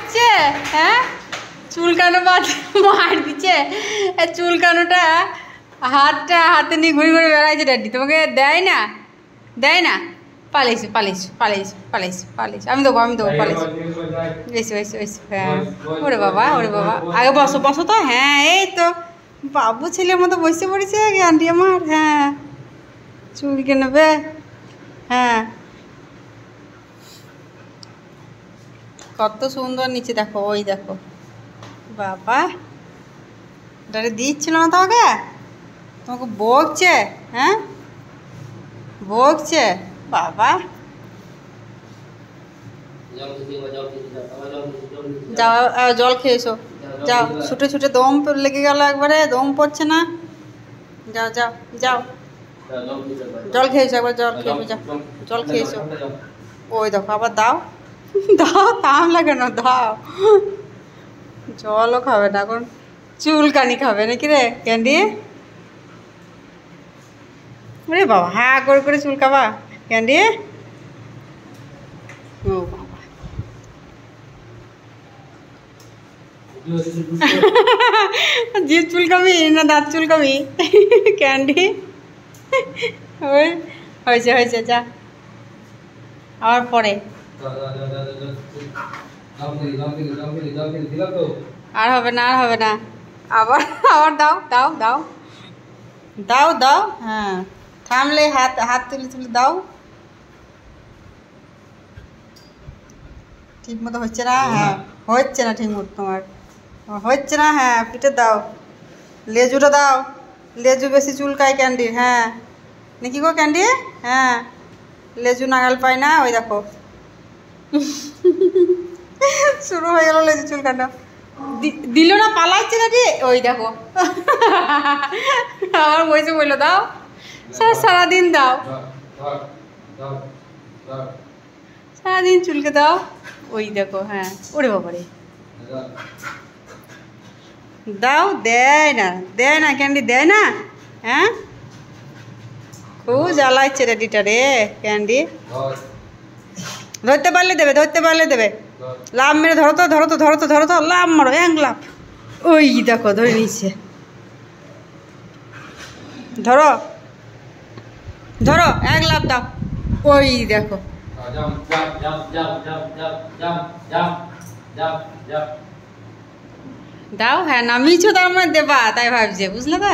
মারছে, হ্যাঁ চুলকানো মার দিচ্ছে। চুলকানোটা হাতে নিয়ে ঘুরে ঘুরে বেড়াইছে ড্যাডি, তোমাকে দেয় না, দেয় না। পালিয়েছো পালিয়েছো পালিয়েছো পালিয়েছো পালিয়েছো, আমি দেবো পালিয়েছো। এসো এসো এসো, হ্যাঁ ওরে বাবা ওরে বাবা, আগে বসো বসো তো, হ্যাঁ এই তো বাবু ছেলের মতো বসে পড়েছে আন্টি আমার। হ্যাঁ চুলকে নেবে, হ্যাঁ কত সুন্দর নিচে দেখো, ওই দেখো বাবা, এটা দিচ্ছিল না তোমাকে, তোমাকে বকছে, হ্যাঁ বকছে বাবা। যাও জল খেয়েছো, যাও ছুটে ছুটে দম লেগে গেল একবারে, দম পড়ছে না, যাও যাও যাও জল খেয়েছো, একবার জল খেয়েছো, যাও জল খেয়েছো। ওই দেখো আবার দাও দাও, থাম লাগে না, দাও। জলও খাবে না এখন, চুলকানি খাবে নাকি রে ক্যান্ডি? রে বাবা, হ্যাঁ করে করে চুলকাবা ক্যান্ডি? ও বাবা, জিভ চুলকাবি না দাঁত চুলকাবি ক্যান্ডি? ওই হয়েছে হয়েছে, যা আবার পরে, আর হবে না আর হবে না, আবার আবার দাও দাও দাও দাও দাও, হ্যাঁ থামলে হাত হাত তুলে তুলে দাও। ঠিক মতো হচ্ছে না, হ্যাঁ হচ্ছে না ঠিক মতো, তোমার হচ্ছে না, হ্যাঁ পিঠে দাও, লেজুটা দাও, লেজু বেশি চুলকায় ক্যান্ডির, হ্যাঁ নাকি গো ক্যান্ডি? হ্যাঁ লেজু নাগাল পায় না, ওই দেখো শুরু হয়ে গেল লেজু চুলকানো, দিল না, পালাচ্ছে না রে, ওই দেখো আমার বসে বললো দাও, সারাদিন দাও, সারাদিন চুলকে দাও, ওই দেখো, হ্যাঁ ওরে বাবারে দাও, দেয় না ক্যান্ডি, দেয় না, হ্যাঁ খুব জ্বালাচ্ছে রেডিটা রে ক্যান্ডি। ধরতে পারলে দেবে, ধরতে পারলে দেবে, লাভ মেরে ধরো তো ধরো তো ধরো তো ধরো তো, লাভ মারো এক লাভ, ওই দেখো ধরে নিচ্ছে, ধরো ধরো এক লাভ দাও, ওই দেখো দাও, হ্যাঁ নামিয়েছো তার মানে দেবা, তাই ভাবছে, বুঝলে তো।